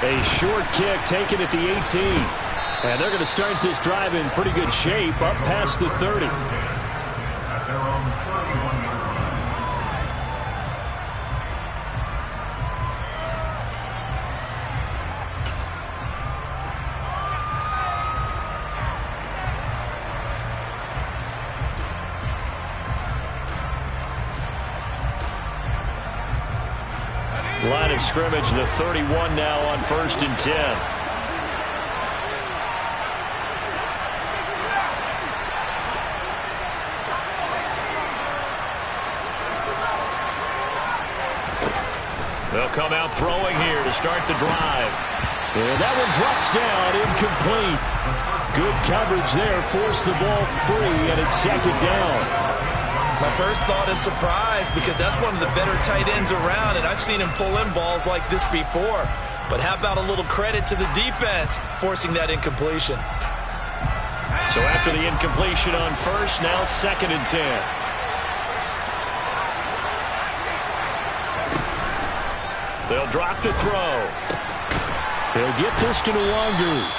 A short kick taken at the 18. And they're going to start this drive in pretty good shape up past the 30. Line of scrimmage, the 31 now on 1st and 10. They'll come out throwing here to start the drive. And that one drops down, incomplete. Good coverage there, forced the ball free, and it's 2nd down. My first thought is surprise because that's one of the better tight ends around, and I've seen him pull in balls like this before. But how about a little credit to the defense forcing that incompletion? So after the incompletion on 1st, now 2nd and 10. They'll drop to throw. He'll get this to Nwangu.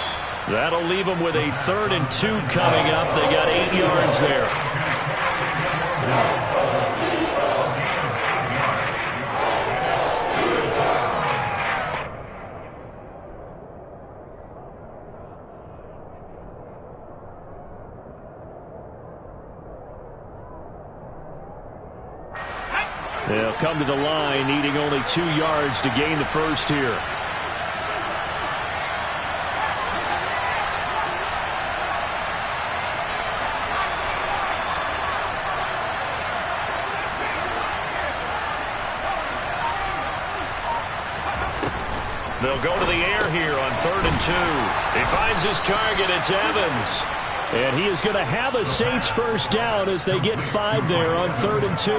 That'll leave them with a 3rd and 2 coming up. They got 8 yards there. They'll come to the line, needing only 2 yards to gain the first here. They'll go to the air here on 3rd and 2. He finds his target. It's Evans. And he is going to have a Saints first down as they get 5 there on 3rd and 2.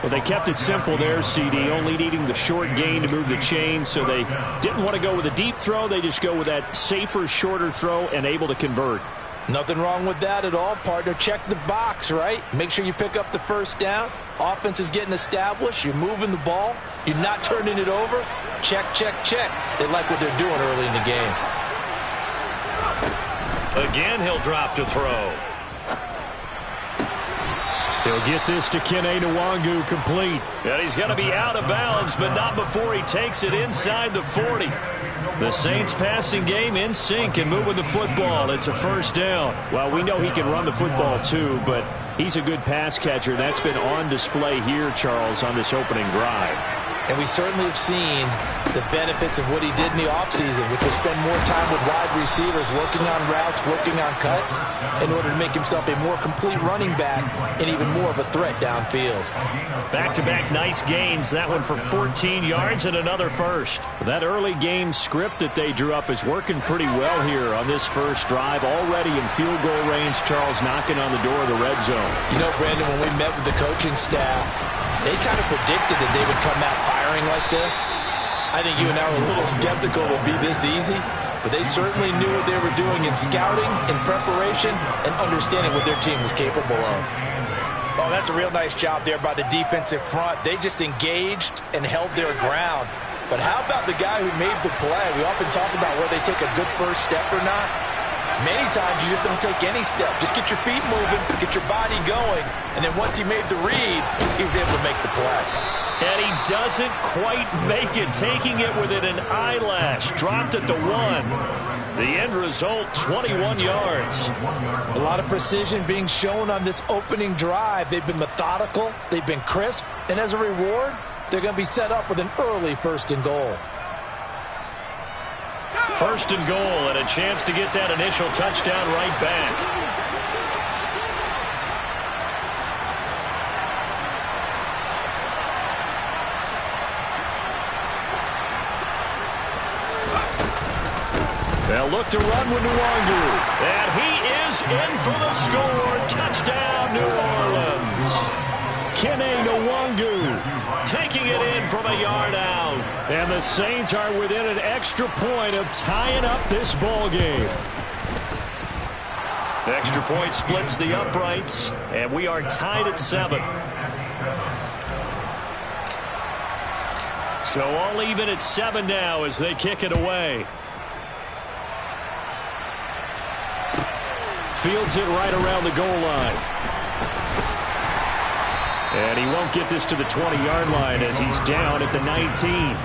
Well, they kept it simple there, CD, only needing the short gain to move the chain, so they didn't want to go with a deep throw. They just go with that safer, shorter throw and able to convert. Nothing wrong with that at all, partner. Check the box, right? Make sure you pick up the first down. Offense is getting established. You're moving the ball. You're not turning it over. Check, check, check. They like what they're doing early in the game. Again, he'll drop to throw. He'll get this to Kene Nwangu complete. And he's going to be out of bounds, but not before he takes it inside the 40. The Saints passing game in sync and moving the football. It's a first down. Well, we know he can run the football too, but he's a good pass catcher. That's been on display here, Charles, on this opening drive. And we certainly have seen the benefits of what he did in the offseason, which was spend more time with wide receivers, working on routes, working on cuts, in order to make himself a more complete running back and even more of a threat downfield. Back-to-back nice gains. That one for 14 yards and another first. That early game script that they drew up is working pretty well here on this first drive. Already in field goal range, Charles knocking on the door of the red zone. You know, Brandon, when we met with the coaching staff, they kind of predicted that they would come out firing like this. I think you and I were a little skeptical it would be this easy, but they certainly knew what they were doing in scouting, in preparation, and understanding what their team was capable of. Oh, that's a real nice job there by the defensive front. They just engaged and held their ground. But how about the guy who made the play? We often talk about whether they take a good first step or not. Many times you just don't take any step. Just get your feet moving, get your body going, and then once he made the read, he was able to make the play. And he doesn't quite make it, taking it within an eyelash. Dropped at the 1. The end result, 21 yards. A lot of precision being shown on this opening drive. They've been methodical, they've been crisp, and as a reward, they're going to be set up with an early 1st and goal. 1st and goal, and a chance to get that initial touchdown right back. They'll look to run with Nwangu, and he is in for the score. Touchdown, New Orleans. Kene Nwangu taking it in from a yard out. And the Saints are within an extra point of tying up this ball game. The extra point splits the uprights, and we are tied at 7. So all even at 7 now as they kick it away. Fields it right around the goal line. And he won't get this to the 20-yard line as he's down at the 19.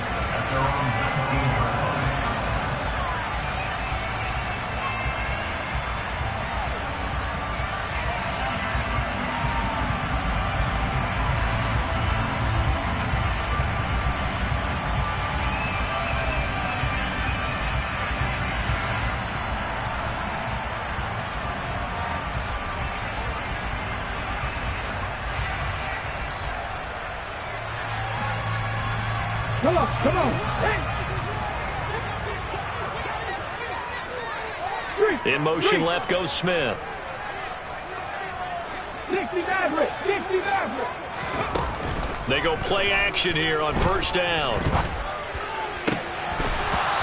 Come on. Hey. In motion left goes Smith. 60 Maverick. They go play action here on first down.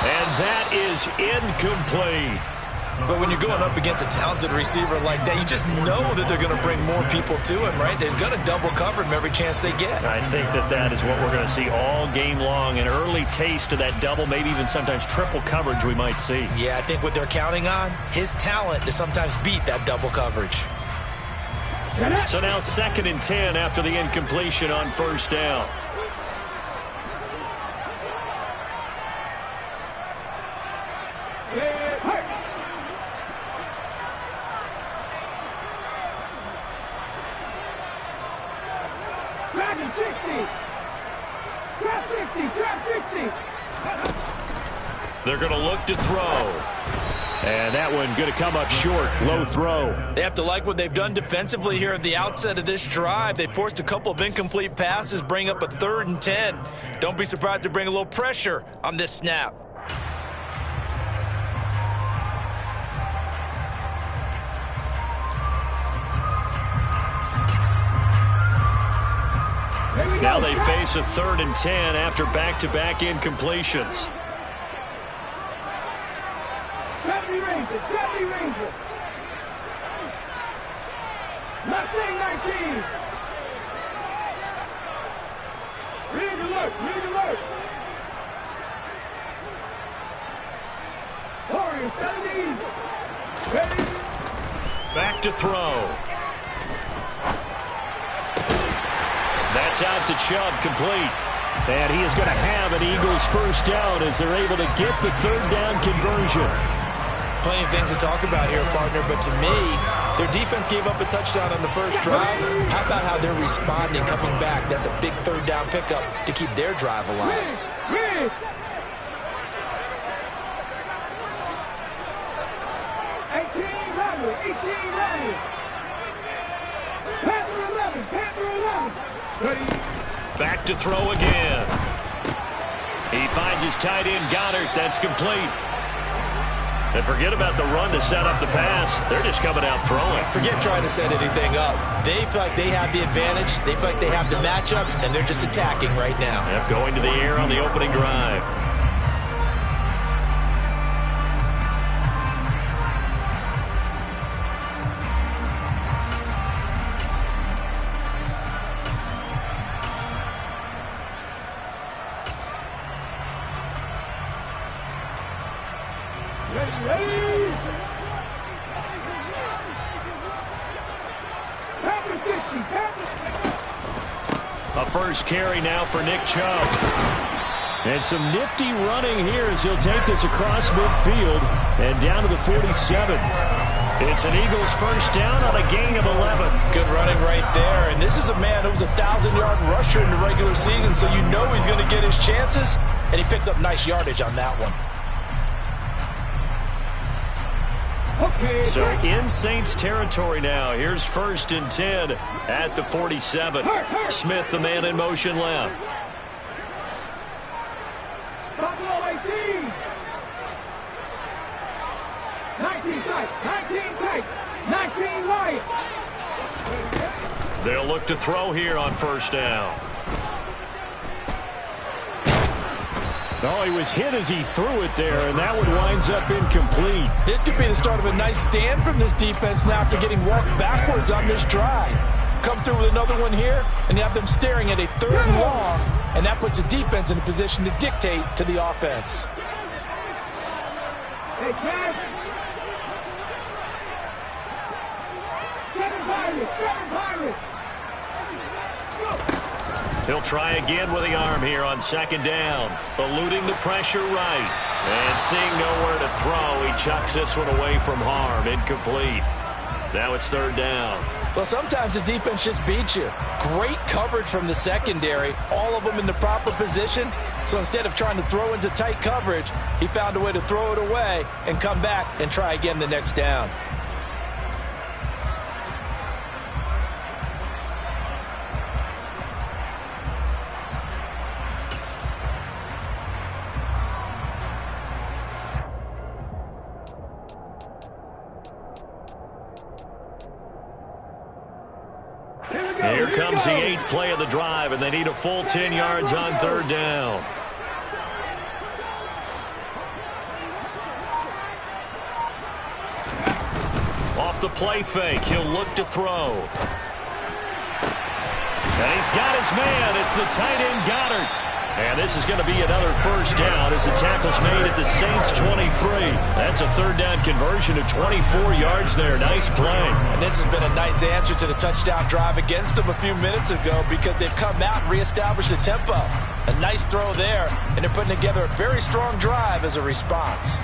And that is incomplete. But when you're going up against a talented receiver like that, you just know that they're going to bring more people to him, right? They're going to double cover him every chance they get. I think that is what we're going to see all game long. An early taste of that double, maybe even sometimes triple coverage we might see. Yeah, I think what they're counting on, his talent to sometimes beat that double coverage. So now 2nd and 10 after the incompletion on first down. They're going to look to throw. And that one going to come up short. Low throw. They have to like what they've done defensively here at the outset of this drive. They forced a couple of incomplete passes, bring up a 3rd and 10. Don't be surprised to bring a little pressure on this snap. Now they face a 3rd and 10 after back-to-back incompletions. 70 Rangers. Left wing 19. Read alert. Warriors 70. Ready. Back to throw. That's out to Chubb, complete. And he is going to have an Eagles first down as they're able to get the 3rd down conversion. Plenty of things to talk about here, partner, but to me, their defense gave up a touchdown on the first drive. How about how they're responding, coming back? That's a big 3rd down pickup to keep their drive alive. 18 running. Panther 11. Ready. Back to throw again. He finds his tight end, Goddard. That's complete. And forget about the run to set up the pass. They're just coming out throwing. Forget trying to set anything up. They feel like they have the advantage. They feel like they have the matchups, and they're just attacking right now. Yep, going to the air on the opening drive. A first carry now for Nick Chubb. And some nifty running here as he'll take this across midfield and down to the 47. It's an Eagles first down on a gain of 11. Good running right there. And this is a man who was a 1,000-yard rusher in the regular season, so you know he's going to get his chances, and he picks up nice yardage on that one. So in Saints territory now. Here's 1st and 10 at the 47. Smith, the man in motion left. Buffalo 18. 19 tight. 19 wide. They'll look to throw here on first down. Oh, he was hit as he threw it there, and that one winds up incomplete. This could be the start of a nice stand from this defense now after getting walked backwards on this drive. Come through with another one here, and you have them staring at a 3rd and long, and that puts the defense in a position to dictate to the offense. Hey, Cash. 7 Pirates, 7 Pirates. He'll try again with the arm here on second down. Eluding the pressure right. And seeing nowhere to throw, he chucks this one away from harm. Incomplete. Now it's third down. Well, sometimes the defense just beats you. Great coverage from the secondary. All of them in the proper position. So instead of trying to throw into tight coverage, he found a way to throw it away and come back and try again the next down. Here comes the 8th play of the drive, and they need a full 10 yards on third down. Off the play fake, he'll look to throw. And he's got his man. It's the tight end Goddard. And this is going to be another first down as the tackle's made at the Saints' 23. That's a third down conversion of 24 yards there. Nice play. And this has been a nice answer to the touchdown drive against them a few minutes ago because they've come out and reestablished the tempo. A nice throw there, and they're putting together a very strong drive as a response.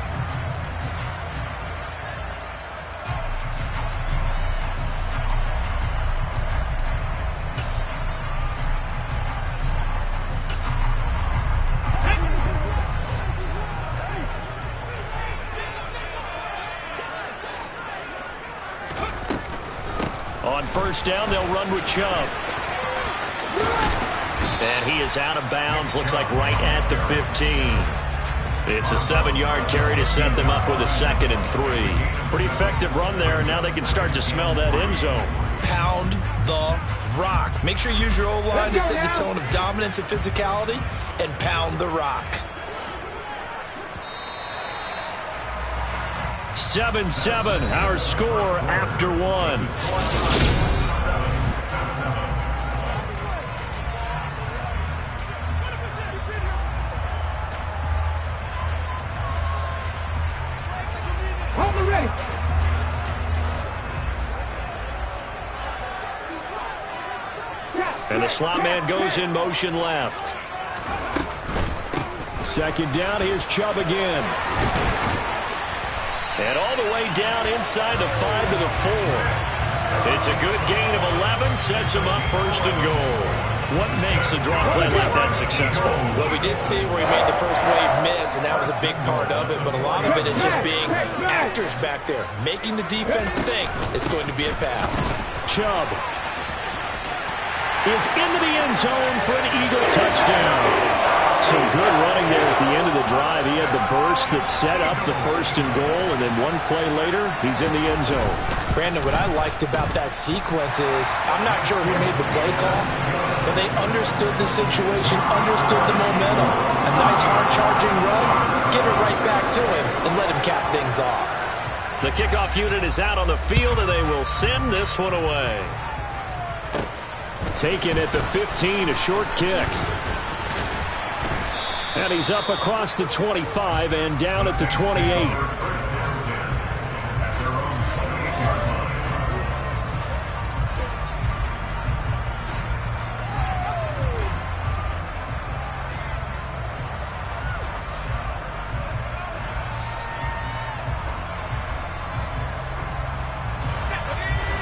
On first down, they'll run with Chubb. And he is out of bounds, looks like right at the 15. It's a 7-yard carry to set them up with a 2nd and 3. Pretty effective run there, and now they can start to smell that end zone. Pound the rock. Make sure you use your O-line to set the tone of dominance and physicality, and pound the rock. 7-7, our score after 1. Hold the ready. And the slot man goes in motion left. Second down, here's Chubb again. And all the way down inside the 5 to the 4. It's a good gain of 11, sets him up first and goal. What makes a draw play like that successful? Well, we did see where he made the first wave miss, and that was a big part of it, but a lot of it is just being actors back there, making the defense think it's going to be a pass. Chubb is into the end zone for an Eagle touchdown. Some good running there at the end of the drive. He had the burst that set up the first and goal, and then one play later, he's in the end zone. Brandon, what I liked about that sequence is, I'm not sure who made the play call, but they understood the situation, understood the momentum. A nice hard-charging run, give it right back to him, and let him cap things off. The kickoff unit is out on the field, and they will send this one away. Taken at the 15, a short kick. And he's up across the 25 and down at the 28.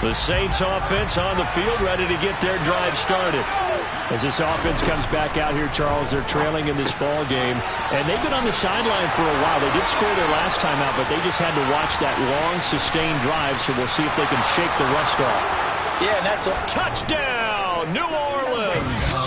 The Saints offense on the field, ready to get their drive started. As this offense comes back out here, Charles, they're trailing in this ball game. And they've been on the sideline for a while. They did score their last time out, but they just had to watch that long, sustained drive, so we'll see if they can shake the rust off. Yeah, and that's a touchdown, New Orleans!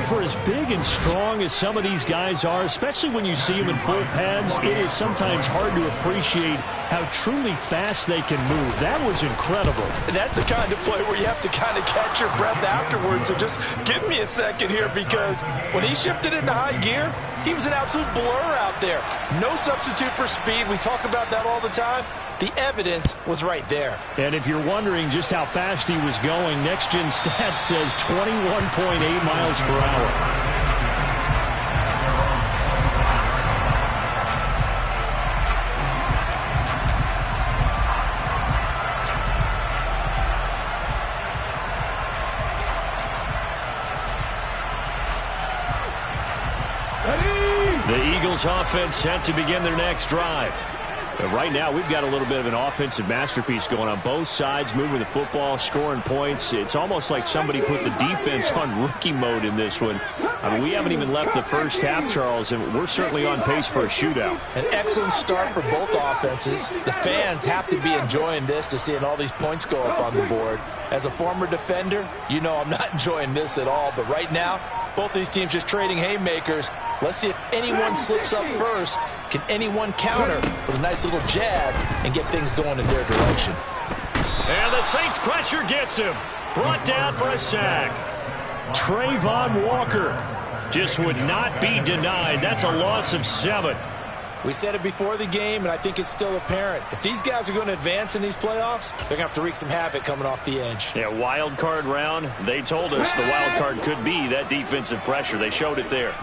For as big and strong as some of these guys are, especially when you see them in full pads, it is sometimes hard to appreciate how truly fast they can move. That was incredible. And that's the kind of play where you have to kind of catch your breath afterwards. So just give me a second here, because when he shifted into high gear, He was an absolute blur out there. No substitute for speed. We talk about that all the time. The evidence was right there. And if you're wondering just how fast he was going, Next Gen Stats says 21.8 miles per hour. The Eagles offense set to begin their next drive. But right now, we've got a little bit of an offensive masterpiece going on both sides, moving the football, scoring points. It's almost like somebody put the defense on rookie mode in this one. I mean, we haven't even left the first half, Charles, and we're certainly on pace for a shootout. An excellent start for both offenses. The fans have to be enjoying this to seeing all these points go up on the board. As a former defender, you know I'm not enjoying this at all. But right now, both these teams just trading haymakers. Let's see if anyone slips up first. Can anyone counter with a nice little jab and get things going in their direction? And the Saints pressure gets him. Brought down for a sack. Trayvon Walker just would not be denied. That's a loss of 7. We said it before the game, and I think it's still apparent. If these guys are going to advance in these playoffs, they're going to have to wreak some havoc coming off the edge. Yeah, wild card round. They told us the wild card could be that defensive pressure. They showed it there.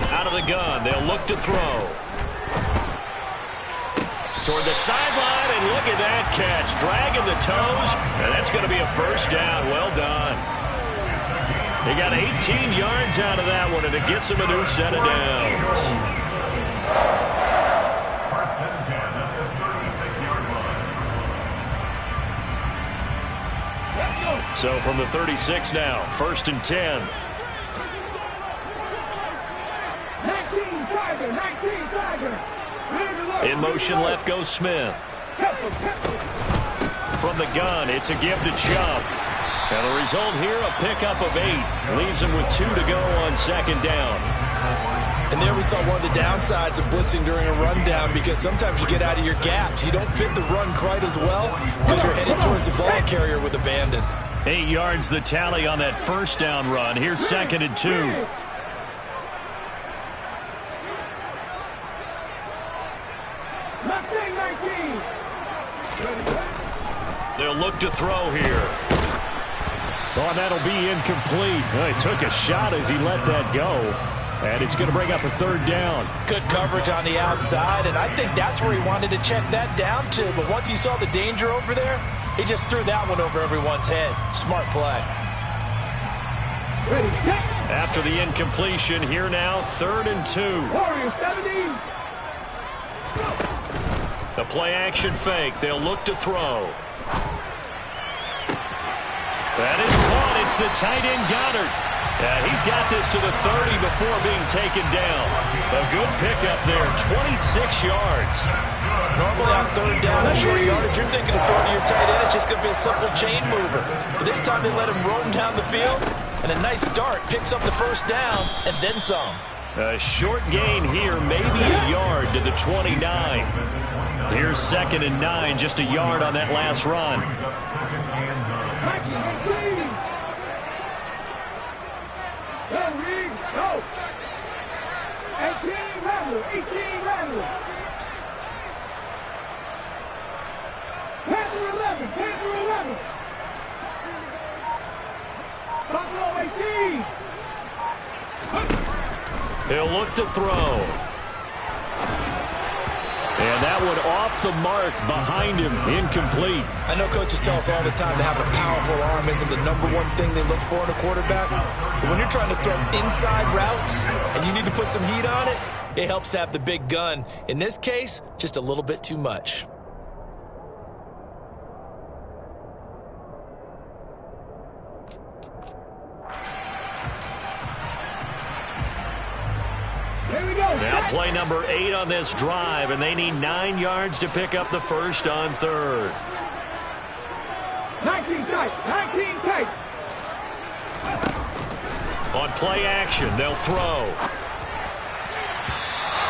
Out of the gun, they'll look to throw. Toward the sideline, and look at that catch. Dragging the toes, and that's going to be a first down. Well done. They got 18 yards out of that one, and it gets them a new set of downs. So from the 36 now, 1st and 10. In motion left goes Smith. From the gun, it's a give to Chubb. And the result here, a pickup of 8. Leaves him with 2 to go on 2nd down. And there we saw one of the downsides of blitzing during a rundown, because sometimes you get out of your gaps. You don't fit the run quite as well because you're headed towards the ball carrier with abandon. 8 yards the tally on that 1st down run. Here's 2nd and 2. They'll look to throw here. Oh, and that'll be incomplete. Well, he took a shot as he let that go. And it's going to bring up a 3rd down. Good coverage on the outside, and I think that's where he wanted to check that down to. But once he saw the danger over there, he just threw that one over everyone's head. Smart play. After the incompletion, here now, 3rd and 2. The play-action fake. They'll look to throw. That is caught. It's the tight end Goddard. Yeah, he's got this to the 30 before being taken down. A good pickup there, 26 yards. Normally on 3rd down, a short yardage, you're thinking of throwing to your tight end. It's just going to be a simple chain mover. But this time they let him roam down the field, and a nice dart picks up the 1st down, and then some. A short gain here, maybe a yard to the 29. Here's 2nd and 9, just a yard on that last run. He'll look to throw. And that one off the mark behind him, incomplete. I know coaches tell us all the time that having a powerful arm isn't the #1 thing they look for in a quarterback. But when you're trying to throw inside routes and you need to put some heat on it, it helps have the big gun. In this case, just a little bit too much. Now play number 8 on this drive, and they need 9 yards to pick up the 1st on 3rd. 19 tight, 19 tight. On play action, they'll throw.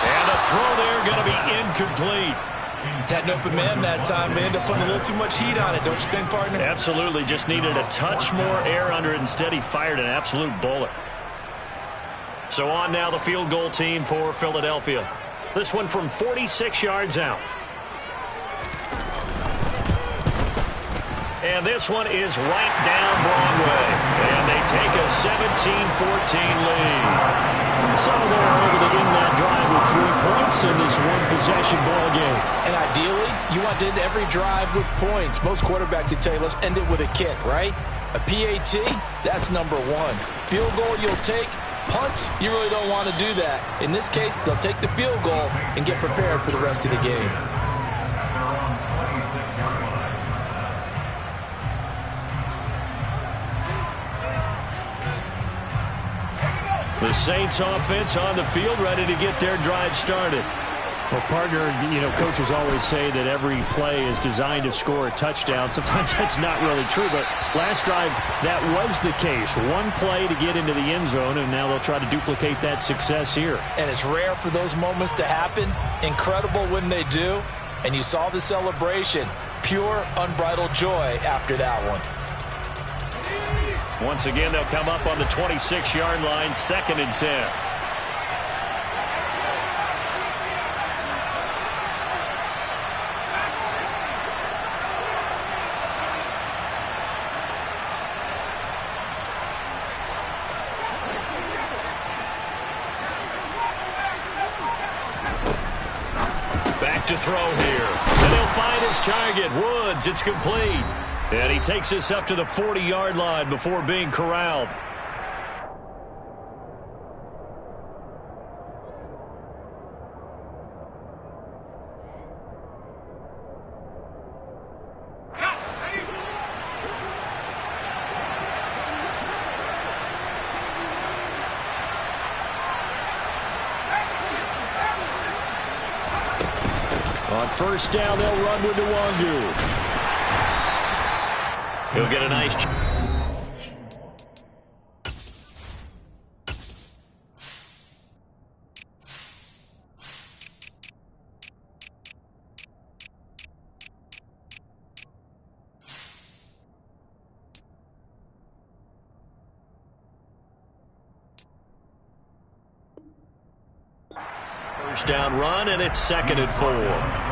And a throw there going to be incomplete. Had an open man that time. They ended up putting a little too much heat on it, don't you think, partner? Absolutely. Just needed a touch more air under it. Instead, he fired an absolute bullet. So on now the field goal team for Philadelphia. This one from 46 yards out. And this one is right down Broadway. And they take a 17-14 lead. So they're able to end that drive with 3 points in this one-possession ball game. And ideally, you want to end every drive with points. Most quarterbacks would tell you, let's end it with a kick, right? A PAT, that's number 1. Field goal you'll take. Punts, you really don't want to do that. In this case, they'll take the field goal and get prepared for the rest of the game. The Saints offense on the field, ready to get their drive started. Well, partner, coaches always say that every play is designed to score a touchdown. Sometimes that's not really true, but last drive, that was the case. One play to get into the end zone, and now they'll try to duplicate that success here. And it's rare for those moments to happen. Incredible when they do. And you saw the celebration. Pure, unbridled joy after that one. Once again, they'll come up on the 26-yard line, 2nd and 10. Back to throw here. And he'll find his target. Woods, it's complete. And he takes us up to the 40-yard line before being corralled. On first down, they'll run with Nwangu. He'll get a nice... First down run, and it's 2nd and 4.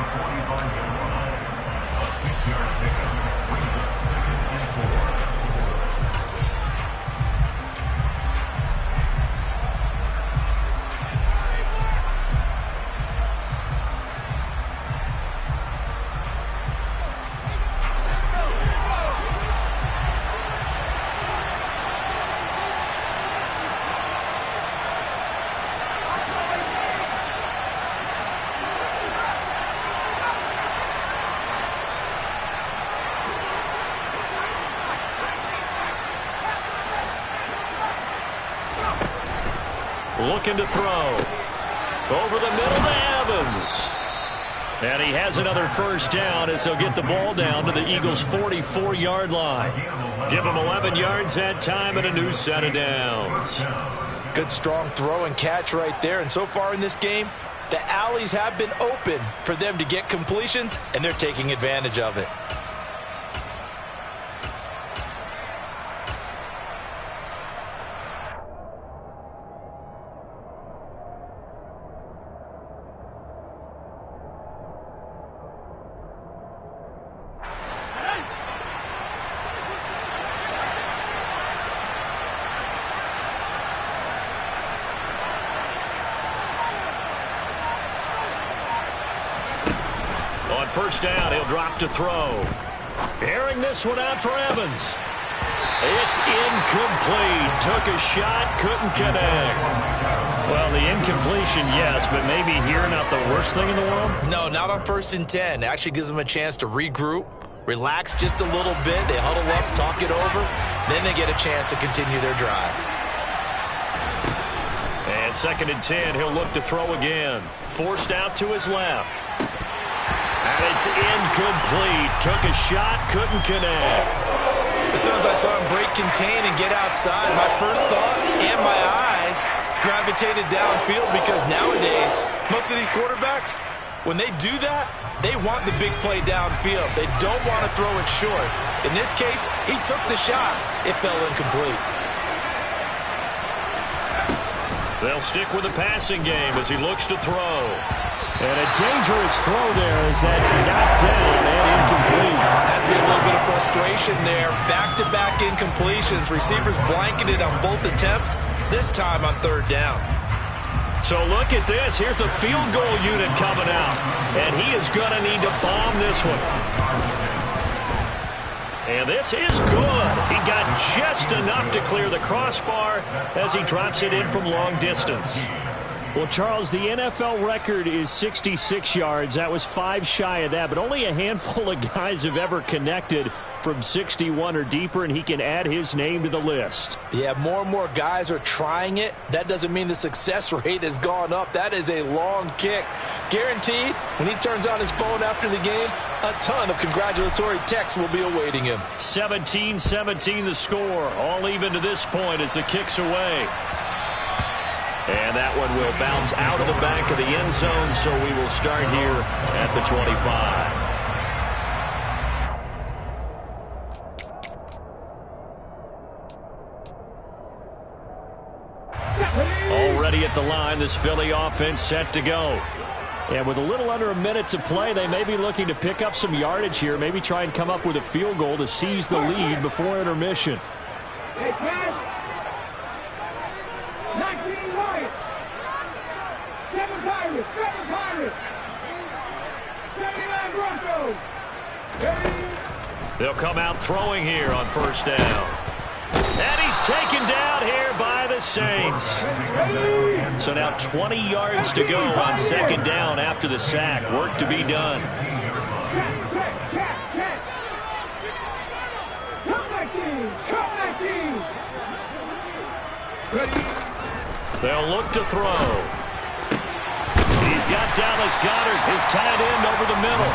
Looking to throw. Over the middle to Evans. And he has another first down as he'll get the ball down to the Eagles' 44-yard line. Give him 11 yards that time and a new set of downs. Good strong throw and catch right there. And so far in this game, the alleys have been open for them to get completions, and they're taking advantage of it. On first down, he'll drop to throw. Airing this one out for Evans. It's incomplete. Took a shot, couldn't connect. Well, the incompletion, yes, but maybe here not the worst thing in the world? No, not on 1st and 10. It actually gives them a chance to regroup, relax just a little bit. They huddle up, talk it over. Then they get a chance to continue their drive. And 2nd and 10, he'll look to throw again. Forced out to his left. And it's incomplete. Took a shot, couldn't connect. As soon as I saw him break contain and get outside, my first thought and my gravitated downfield because nowadays, most of these quarterbacks, when they do that, they want the big play downfield. They don't want to throw it short. In this case, he took the shot. It fell incomplete. They'll stick with the passing game as he looks to throw. And a dangerous throw there as that's knocked down and incomplete. Has been a little bit of frustration there. Back-to-back incompletions. Receivers blanketed on both attempts, this time on third down. So look at this. Here's the field goal unit coming out. And he is going to need to bomb this one. And this is good. He got just enough to clear the crossbar as he drops it in from long distance. Well, Charles, the NFL record is 66 yards. That was 5 shy of that, but only a handful of guys have ever connected from 61 or deeper, and he can add his name to the list. Yeah, more and more guys are trying it. That doesn't mean the success rate has gone up. That is a long kick. Guaranteed, when he turns on his phone after the game, a ton of congratulatory texts will be awaiting him. 17-17 the score. All even to this point as the kick's away. And that one will bounce out of the back of the end zone, so we will start here at the 25. Already at the line, this Philly offense set to go. And with a little under a minute to play, they may be looking to pick up some yardage here, maybe try and come up with a field goal to seize the lead before intermission. Hey, Cash. 19 Lions. 7 Pirates. 7 Pirates. 79 Broncos. They'll come out throwing here on first down. And he's taken down here by the Saints. So now 20 yards to go on second down after the sack. Work to be done. They'll look to throw. He's got Dallas Goedert, his tight end, over the middle.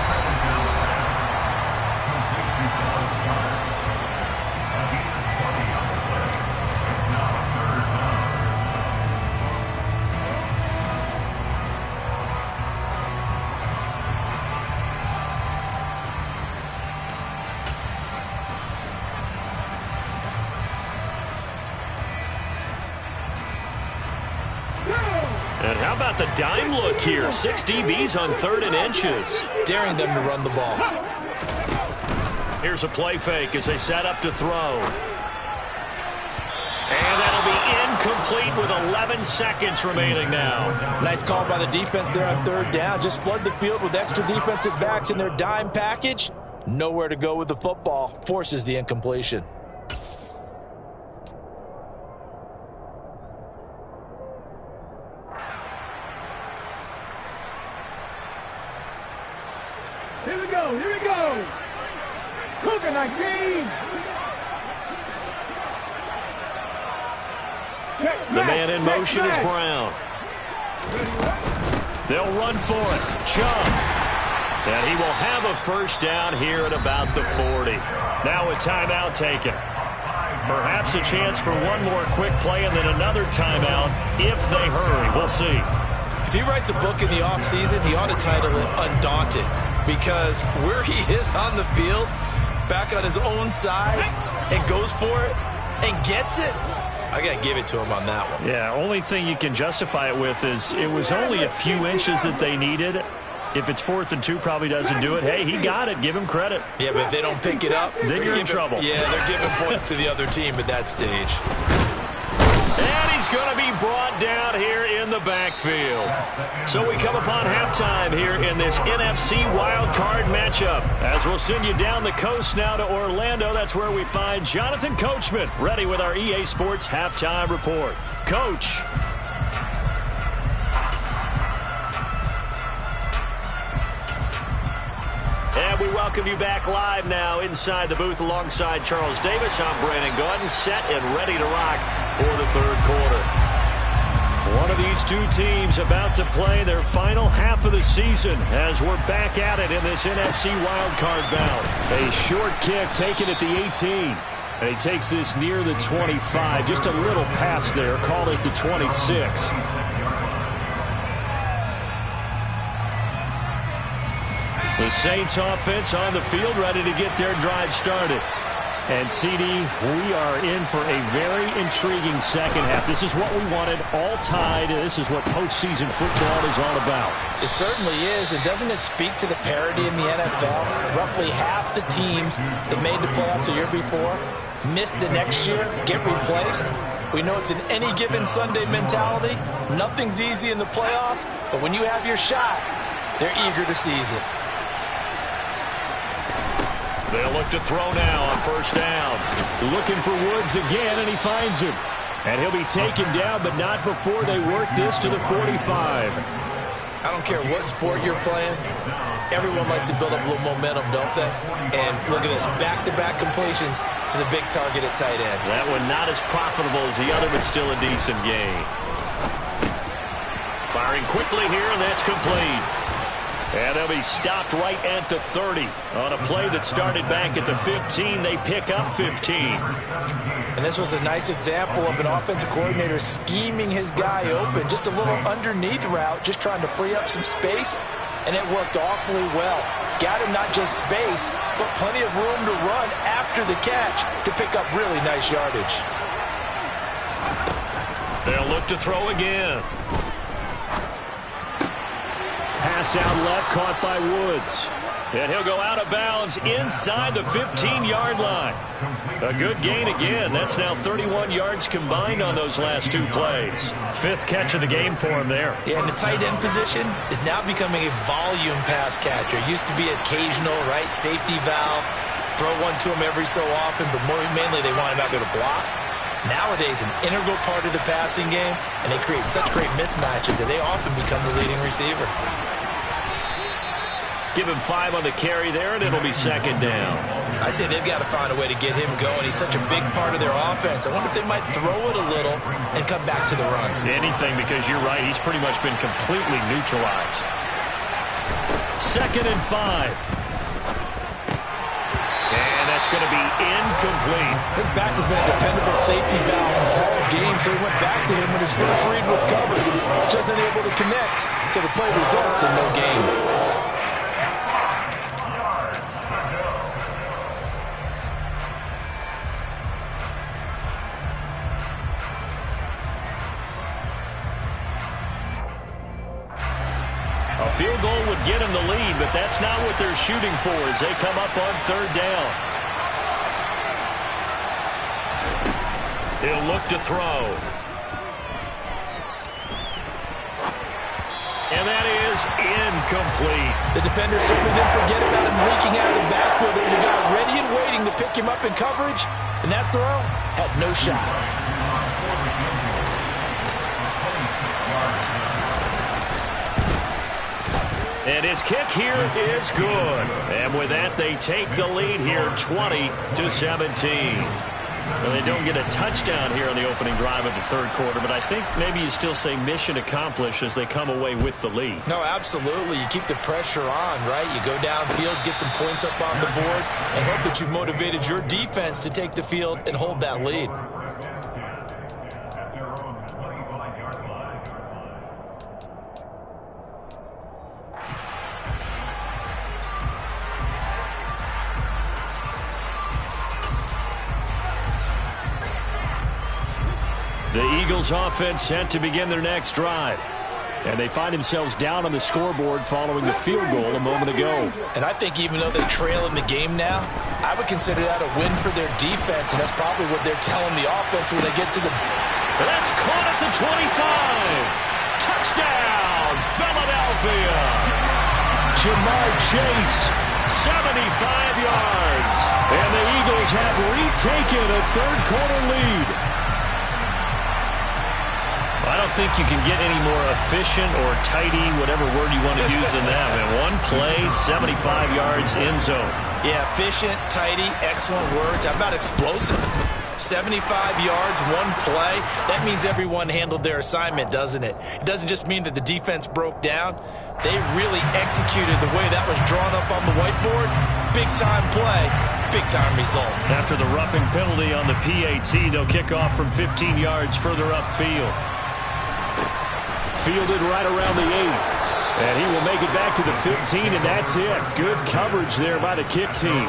And how about the dime look here? 6 DBs on 3rd and inches. Daring them to run the ball. Here's a play fake as they set up to throw. And that'll be incomplete with 11 seconds remaining now. Nice call by the defense there on third down. Just flood the field with extra defensive backs in their dime package. Nowhere to go with the football. Forces the incompletion. Here we go. Here we go. Cougar 19. The man in motion is Brown. They'll run for it. Chubb. And he will have a first down here at about the 40. Now a timeout taken. Perhaps a chance for one more quick play and then another timeout if they hurry. We'll see. If he writes a book in the offseason, he ought to title it Undaunted, because where he is on the field, back on his own side, and goes for it and gets it, I got to give it to him on that one. Yeah, only thing you can justify it with is it was only a few inches that they needed. If it's 4th and 2, probably doesn't do it. Hey, he got it. Give him credit. Yeah, but if they don't pick it up, then you're in trouble. Yeah, they're giving points to the other team at that stage. And he's going to be brought down here in the backfield. So we come upon halftime here in this NFC wildcard matchup. As we'll send you down the coast now to Orlando. That's where we find Jonathan Coachman ready with our EA Sports halftime report. Coach. And we welcome you back live now inside the booth alongside Charles Davis. I'm Brandon Gaudin, set and ready to rock for the third quarter. One of these two teams about to play their final half of the season as we're back at it in this NFC wildcard bout. A short kick taken at the 18. And he takes this near the 25. Just a little pass there. Call it the 26. The Saints offense on the field, ready to get their drive started. And, CD, we are in for a very intriguing second half. This is what we wanted, all tied. This is what postseason football is all about. It certainly is. And doesn't it speak to the parity in the NFL? Roughly half the teams that made the playoffs the year before miss the next year, get replaced. We know it's an any given Sunday mentality. Nothing's easy in the playoffs, but when you have your shot, they're eager to seize it. They'll look to throw now on first down. Looking for Woods again, and he finds him. And he'll be taken down, but not before they work this to the 45. I don't care what sport you're playing. Everyone likes to build up a little momentum, don't they? And look at this, back-to-back completions to the big target at tight end. That one not as profitable as the other, but still a decent gain. Firing quickly here, and that's complete. And they'll be stopped right at the 30. On a play that started back at the 15, they pick up 15. And this was a nice example of an offensive coordinator scheming his guy open. Just a little underneath route, just trying to free up some space, and it worked awfully well. Got him not just space, but plenty of room to run after the catch to pick up really nice yardage. They'll look to throw again. Pass out left, caught by Woods. And he'll go out of bounds inside the 15-yard line. A good gain again. That's now 31 yards combined on those last two plays. Fifth catch of the game for him there. Yeah, and the tight end position is now becoming a volume pass catcher. It used to be occasional, right, safety valve. Throw one to him every so often, but mainly they want him out there to block. Nowadays, an integral part of the passing game, and they create such great mismatches that they often become the leading receiver. Give him 5 on the carry there, and it'll be second down. I'd say they've got to find a way to get him going. He's such a big part of their offense. I wonder if they might throw it a little and come back to the run. Anything, because you're right. He's pretty much been completely neutralized. 2nd and 5. And that's going to be incomplete. His back has been a dependable safety valve all game, so he went back to him when his first read was covered. Just unable to connect, so the play results in no gain. A field goal would get him the lead, but that's not what they're shooting for as they come up on 3rd down. He'll look to throw. And that is incomplete. The defender certainly didn't forget about him leaking out of the backfield. There was a guy ready and waiting to pick him up in coverage, and that throw had no shot. And his kick here is good. And with that, they take the lead here, 20-17. Well, they don't get a touchdown here on the opening drive of the 3rd quarter, but I think maybe you still say mission accomplished as they come away with the lead. No, absolutely. You keep the pressure on, right? You go downfield, get some points up on the board, and hope that you've motivated your defense to take the field and hold that lead. The Eagles offense set to begin their next drive. And they find themselves down on the scoreboard following the field goal a moment ago. And I think even though they trail in the game now, I would consider that a win for their defense, and that's probably what they're telling the offense when they get to the... That's caught at the 25. Touchdown, Philadelphia. Jamar Chase, 75 yards. And the Eagles have retaken a 3rd quarter lead. I don't think you can get any more efficient or tidy, whatever word you want to use in that. And one play, 75 yards, end zone. Yeah, efficient, tidy, excellent words. How about explosive? 75 yards, one play. That means everyone handled their assignment, doesn't it? It doesn't just mean that the defense broke down. They really executed the way that was drawn up on the whiteboard. Big-time play big-time result. After the roughing penalty on the PAT, they'll kick off from 15 yards further upfield. Fielded right around the 8. And he will make it back to the 15, and that's it. Good coverage there by the kick team.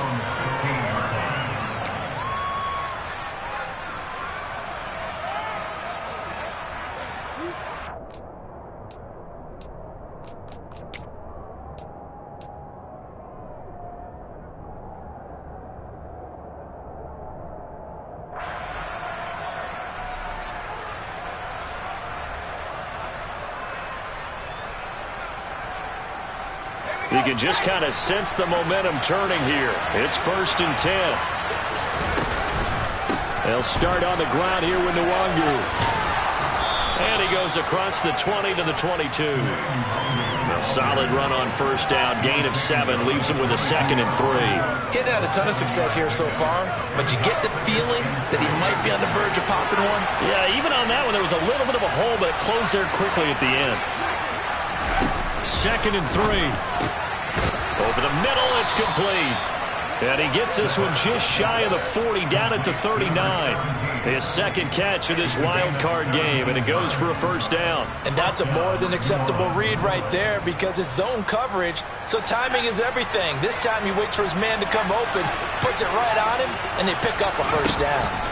You can just kind of sense the momentum turning here. It's 1st and 10. They'll start on the ground here with Nwangu. And he goes across the 20 to the 22. A solid run on 1st down. Gain of 7 leaves him with a 2nd and 3. He's had a ton of success here so far, but you get the feeling that he might be on the verge of popping one. Yeah, even on that one, there was a little bit of a hole, but it closed there quickly at the end. 2nd and 3. Over the middle, it's complete. And he gets this one just shy of the 40, down at the 39. His 2nd catch of this wild card game, and it goes for a 1st down. And that's a more than acceptable read right there because it's zone coverage, so timing is everything. This time he waits for his man to come open, puts it right on him, and they pick up a 1st down.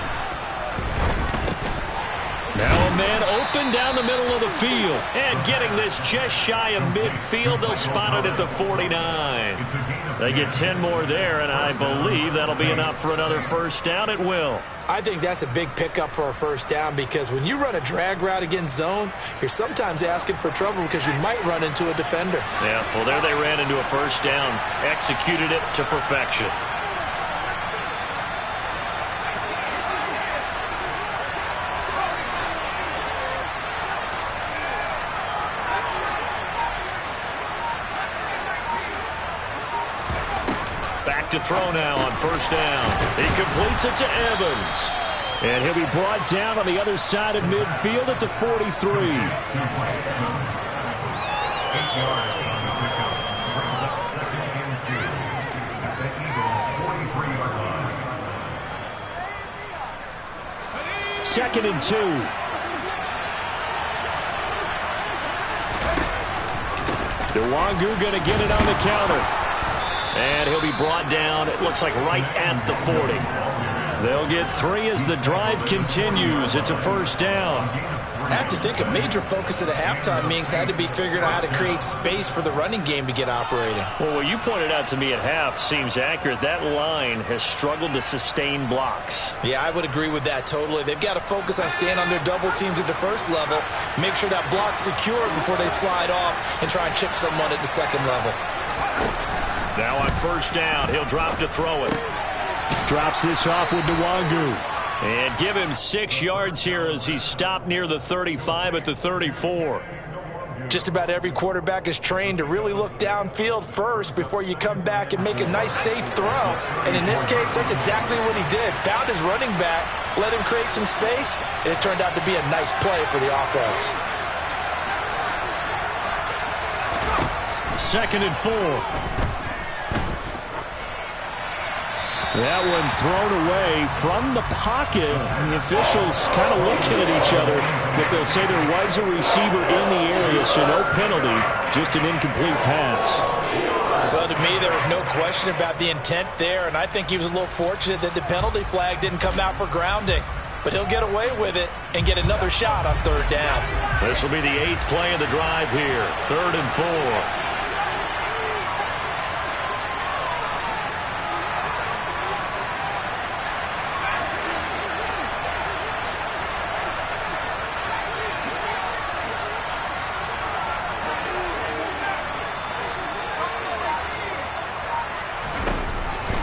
Now a man open down the middle of the field. And getting this just shy of midfield, they'll spot it at the 49. They get 10 more there, and I believe that'll be enough for another 1st down. It will. I think that's a big pickup for a 1st down because when you run a drag route against zone, you're sometimes asking for trouble because you might run into a defender. Yeah, well, there they ran into a 1st down. Executed it to perfection. To throw now on 1st down. He completes it to Evans. And he'll be brought down on the other side of midfield at the 43. 8 yards on the pickup. Brings up 2nd and 2 at the Eagles' 43-yard line. 2nd and 2. Nwangu going to get it on the counter. And he'll be brought down, it looks like right at the 40. They'll get 3 as the drive continues. It's a 1st down. I have to think a major focus of the halftime meetings had to be figuring out how to create space for the running game to get operating. Well, what you pointed out to me at half seems accurate. That line has struggled to sustain blocks. Yeah, I would agree with that totally. They've got to focus on staying on their double teams at the 1st level, make sure that block's secure before they slide off and try and chip someone at the 2nd level. Now on 1st down, he'll drop to throw it. Drops this off with Nwangu. And give him 6 yards here as he's stopped near the 35 at the 34. Just about every quarterback is trained to really look downfield first before you come back and make a nice, safe throw. And in this case, that's exactly what he did. Found his running back, let him create some space, and it turned out to be a nice play for the offense. 2nd and 4. That one thrown away from the pocket. The officials kind of looking at each other, but they'll say there was a receiver in the area, so no penalty, just an incomplete pass. Well, to me, there was no question about the intent there, and I think he was a little fortunate that the penalty flag didn't come out for grounding. But he'll get away with it and get another shot on 3rd down. This will be the 8th play of the drive here, 3rd and 4.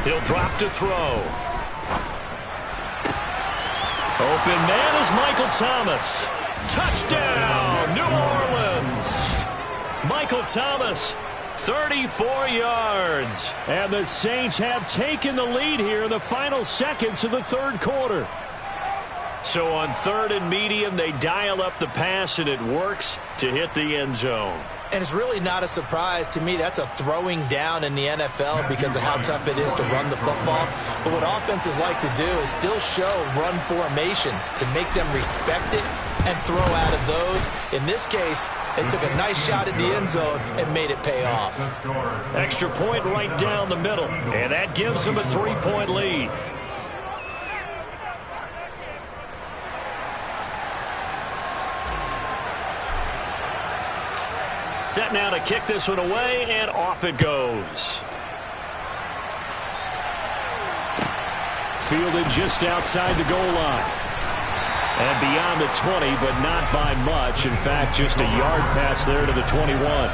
He'll drop to throw. Open man is Michael Thomas. Touchdown, New Orleans. Michael Thomas, 34 yards. And the Saints have taken the lead here in the final seconds of the 3rd quarter. So on 3rd and medium, they dial up the pass, and it works to hit the end zone. And it's really not a surprise to me. That's a throwing down in the NFL because of how tough it is to run the football. But what offenses like to do is still show run formations to make them respect it and throw out of those. In this case, they took a nice shot at the end zone and made it pay off. Extra point right down the middle, and that gives them a 3-point lead. Set now to kick this one away, and off it goes. Fielded just outside the goal line. And beyond the 20, but not by much. In fact, just a yard pass there to the 21.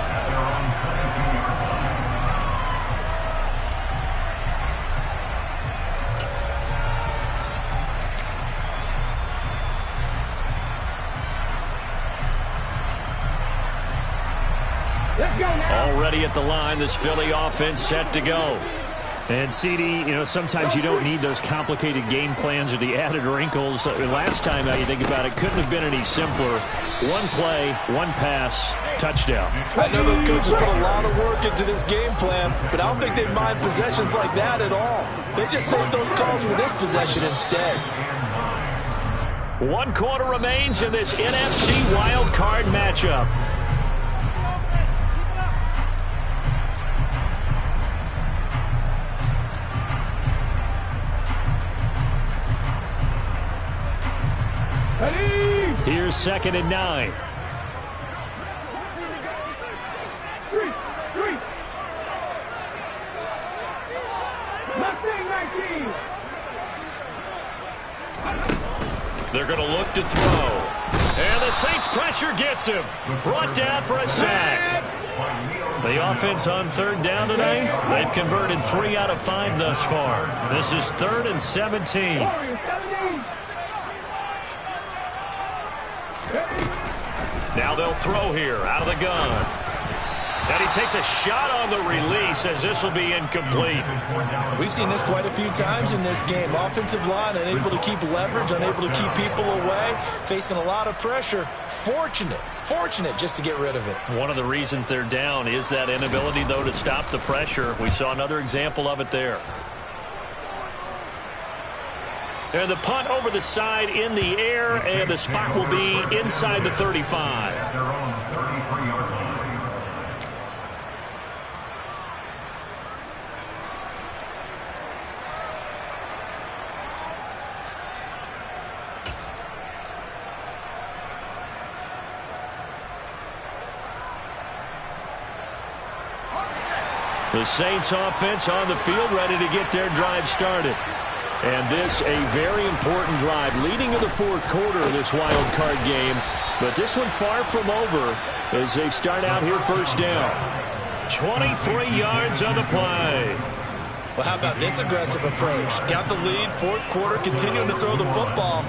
Already at the line, this Philly offense set to go. And CD, sometimes you don't need those complicated game plans or the added wrinkles. Last time, you think about it, couldn't have been any simpler. One play, one pass, touchdown. I know those coaches put a lot of work into this game plan, but I don't think they mind possessions like that at all. They just save those calls for this possession instead. 1 quarter remains in this NFC wild card matchup. Here's 2nd and 9. They're going to look to throw. And the Saints pressure gets him. Brought down for a sack. The offense on 3rd down today, they've converted 3 out of 5 thus far. This is 3rd and 17. Now they'll throw here out of the gun. And he takes a shot on the release as this will be incomplete. We've seen this quite a few times in this game. Offensive line unable to keep leverage, unable to keep people away, facing a lot of pressure. Fortunate just to get rid of it. One of the reasons they're down is that inability, though, to stop the pressure. We saw another example of it there. And the punt over the side in the air, and the spot will be inside the 35. The Saints offense on the field ready to get their drive started. And this a very important drive leading to the 4th quarter of this wild card game. But this one far from over as they start out here 1st down. 23 yards on the play. Well, how about this aggressive approach? Got the lead, 4th quarter, continuing to throw the football.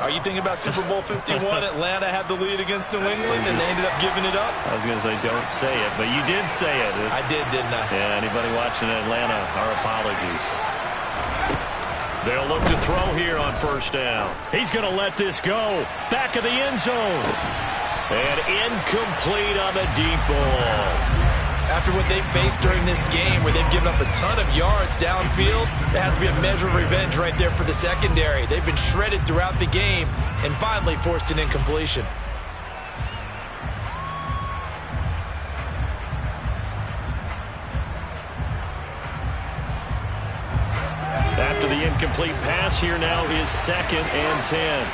Are you thinking about Super Bowl 51? Atlanta had the lead against New England, and they ended up giving it up? I was going to say, don't say it, but you did say it. I did, didn't I? Yeah, anybody watching Atlanta, our apologies. They'll look to throw here on 1st down. He's going to let this go. Back of the end zone. And incomplete on the deep ball. After what they've faced during this game, where they've given up a ton of yards downfield, there has to be a measure of revenge right there for the secondary. They've been shredded throughout the game and finally forced an incompletion. After the incomplete pass, here now is 2nd and 10.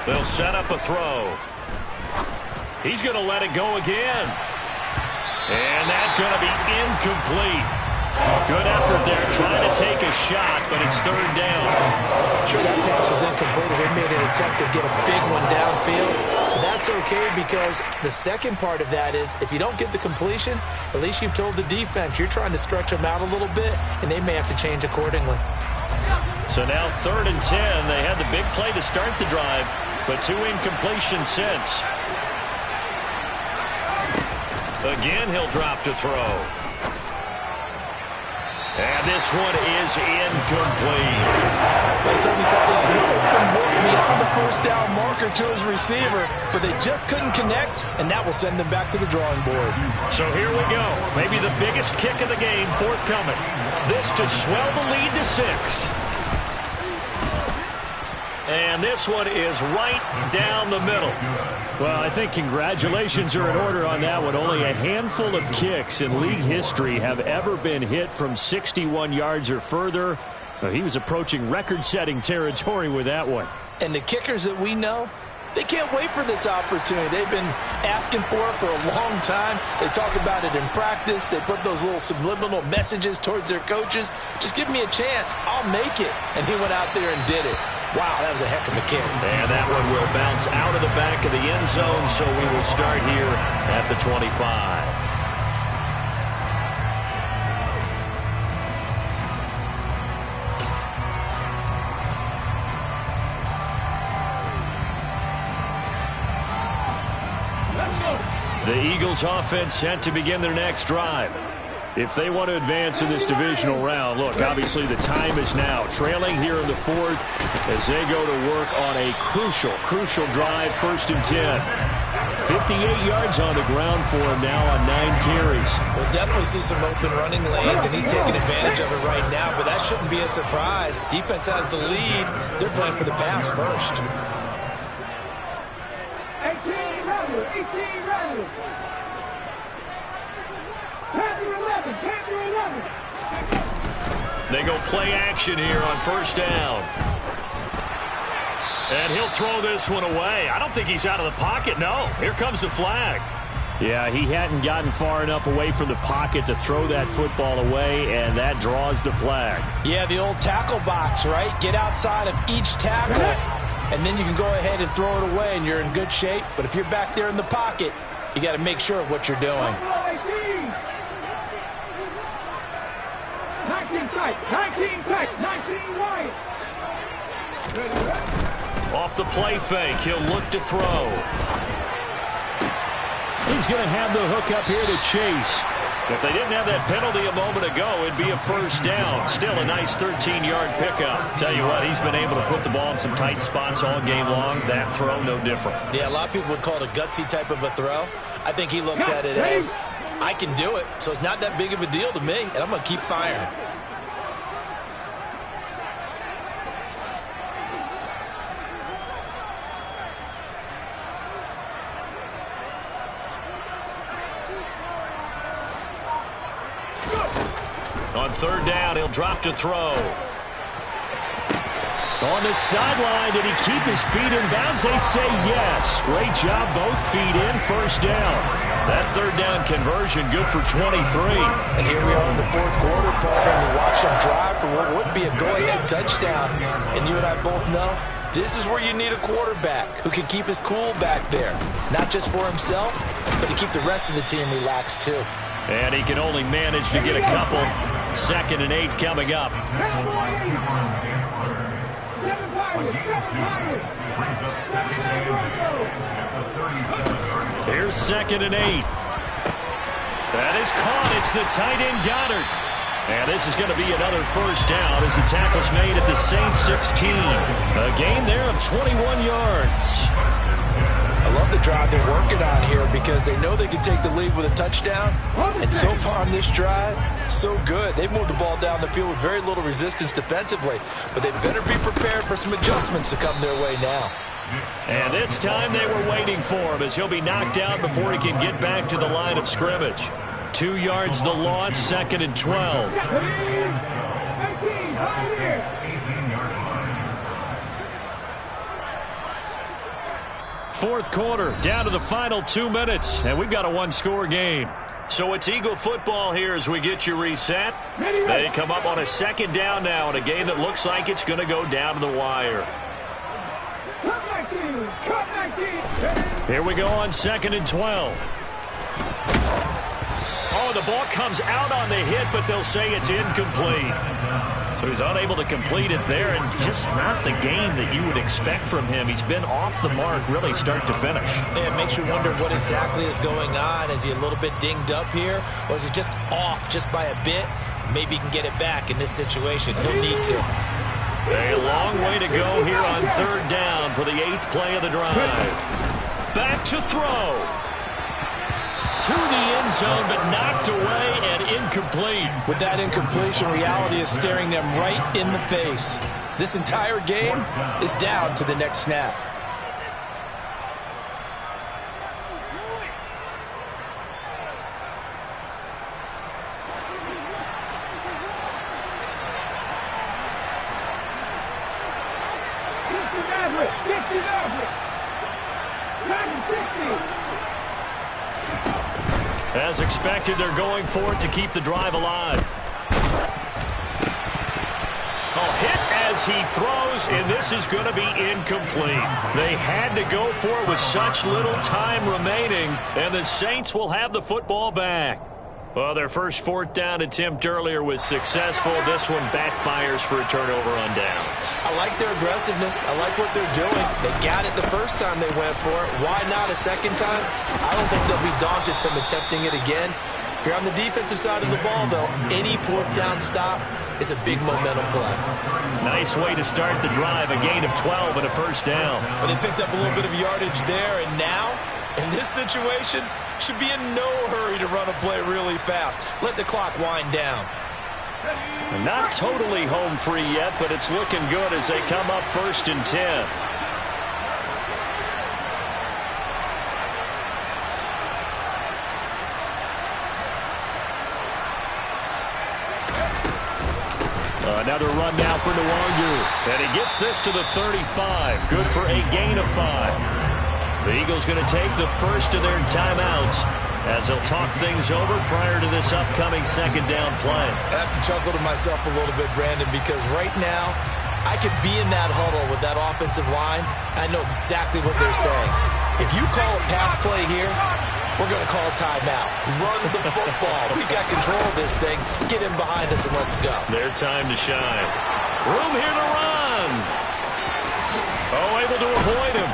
They'll set up a throw. He's going to let it go again. And that's going to be incomplete. Good effort there, trying to take a shot, but it's 3rd down. Sure, that pass was incomplete as they made an attempt to get a big one downfield. But that's okay because the second part of that is if you don't get the completion, at least you've told the defense you're trying to stretch them out a little bit, and they may have to change accordingly. So now 3rd and 10. They had the big play to start the drive, but 2 incompletions since. Again, he'll drop to throw. And this one is incomplete. They certainly thought he had an open look beyond the first down marker to his receiver, but they just couldn't connect, and that will send them back to the drawing board. So here we go. Maybe the biggest kick of the game forthcoming. This to swell the lead to 6. And this one is right down the middle. Well, I think congratulations are in order on that one. Only a handful of kicks in league history have ever been hit from 61 yards or further. He was approaching record-setting territory with that one. And the kickers that we know, they can't wait for this opportunity. They've been asking for it for a long time. They talk about it in practice. They put those little subliminal messages towards their coaches. Just give me a chance. I'll make it. And he went out there and did it. Wow, that was a heck of a kick. And that one will bounce out of the back of the end zone, so we will start here at the 25. The Eagles offense set to begin their next drive. If they want to advance in this divisional round, look, obviously the time is now. Trailing here in the 4th as they go to work on a crucial drive, 1st and 10. 58 yards on the ground for him now on 9 carries. We'll definitely see some open running lanes, and he's taking advantage of it right now, but that shouldn't be a surprise. Defense has the lead. They're playing for the pass first. 18 runners, 18 runners. They go play action here on 1st down. And he'll throw this one away. I don't think he's out of the pocket. No, here comes the flag. Yeah, he hadn't gotten far enough away from the pocket to throw that football away, and that draws the flag. Yeah, the old tackle box, right? Get outside of each tackle, and then you can go ahead and throw it away, and you're in good shape. But if you're back there in the pocket, you got to make sure of what you're doing. 19 tight, 19 tight, 19 wide. Off the play fake, he'll look to throw. He's going to have the hook up here to Chase. If they didn't have that penalty a moment ago, it'd be a 1st down. Still a nice 13-yard pickup. Tell you what, he's been able to put the ball in some tight spots all game long. That throw, no different. Yeah, a lot of people would call it a gutsy type of a throw. I think he looks at it as, I can do it, so it's not that big of a deal to me, and I'm going to keep firing. On 3rd down, he'll drop to throw. On the sideline, did he keep his feet in bounds? They say yes. Great job, both feet in, 1st down. That 3rd down conversion good for 23. And here we are in the 4th quarter, program. We watch him drive for what would be a go-ahead touchdown. And you and I both know this is where you need a quarterback who can keep his cool back there. Not just for himself, but to keep the rest of the team relaxed too. And he can only manage to get a couple. 2nd and 8 coming up. Here's 2nd and 8. That is caught. It's the tight end Goddard. And this is going to be another 1st down as the tackle's made at the Saints 16. A gain there of 21 yards. I love the drive they're working on here because they know they can take the lead with a touchdown. And so far on this drive, so good. They've moved the ball down the field with very little resistance defensively. But they better be prepared for some adjustments to come their way now. And this time they were waiting for him as he'll be knocked out before he can get back to the line of scrimmage. 2 yards the loss, 2nd and 12. 4th quarter, down to the final 2 minutes, and we've got a 1-score game. So it's Eagle football here as we get you reset. They come up on a 2nd down now in a game that looks like it's going to go down to the wire. Here we go on 2nd and 12. Oh, the ball comes out on the hit, but they'll say it's incomplete. So he's unable to complete it there, and just not the game that you would expect from him. He's been off the mark really start to finish. Yeah, it makes you wonder what exactly is going on. Is he a little bit dinged up here, or is it just off just by a bit? maybe he can get it back in this situation. He'll need to. A long way to go here on third down for the 8th play of the drive. Back to throw. To the end zone, but knocked away and incomplete. With that incompletion, reality is staring them right in the face. This entire game is down to the next snap. As expected, they're going for it to keep the drive alive. Oh, hit as he throws, and this is going to be incomplete. They had to go for it with such little time remaining, and the Saints will have the football back. Well, their first 4th down attempt earlier was successful. This one backfires for a turnover on downs. I like their aggressiveness. I like what they're doing. They got it the first time they went for it. Why not a second time? I don't think they'll be daunted from attempting it again. If you're on the defensive side of the ball, though, any 4th down stop is a big momentum play. Nice way to start the drive, a gain of 12 and a first down. But they picked up a little bit of yardage there, and now, in this situation, should be in no hurry to run a play really fast. Let the clock wind down. Not totally home free yet, but it's looking good as they come up 1st and 10. Another run now for Nwangu. And he gets this to the 35. Good for a gain of 5. The Eagles going to take the first of their timeouts as they'll talk things over prior to this upcoming 2nd down play. I have to chuckle to myself a little bit, Brandon, because right now I could be in that huddle with that offensive line. I know exactly what they're saying. If you call a pass play here, we're going to call a timeout. Run the football. We've got control of this thing. Get him behind us and let's go. Their time to shine. Room here to run. Oh, able to avoid him.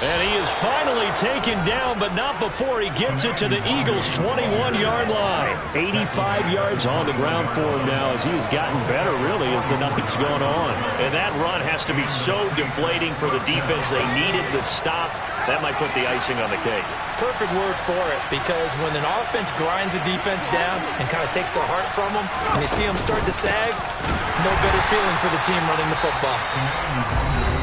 And he is finally taken down, but not before he gets it to the Eagles' 21-yard line. 85 yards on the ground for him now as he has gotten better, really, as the night's gone on. And that run has to be so deflating for the defense. They needed the stop. That might put the icing on the cake. Perfect word for it, because when an offense grinds a defense down and kind of takes their heart from them, and you see them start to sag, no better feeling for the team running the football.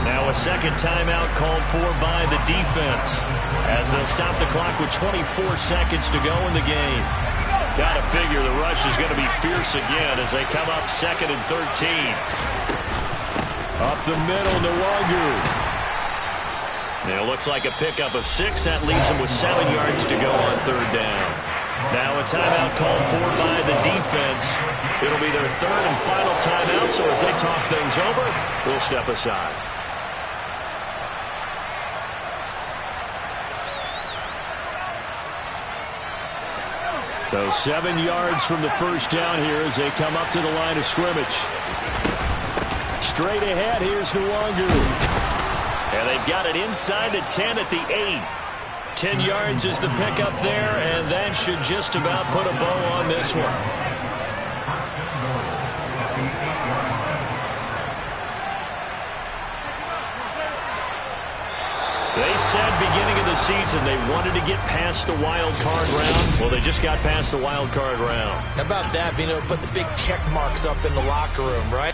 Now a second timeout called for by the defense as they'll stop the clock with 24 seconds to go in the game. Got to figure the rush is going to be fierce again as they come up 2nd and 13. Up the middle, Nwangu. It looks like a pickup of 6. That leaves them with 7 yards to go on 3rd down. Now a timeout called for by the defense. It'll be their 3rd and final timeout, so as they talk things over, we'll step aside. So 7 yards from the first down here as they come up to the line of scrimmage. Straight ahead, here's Nwangu. And they've got it inside the 10 at the 8. 10 yards is the pickup there, and that should just about put a bow on this one. They said beginning of the season they wanted to get past the wild card round. Well, they just got past the wild card round. How about that, being able to put the big check marks up in the locker room, right?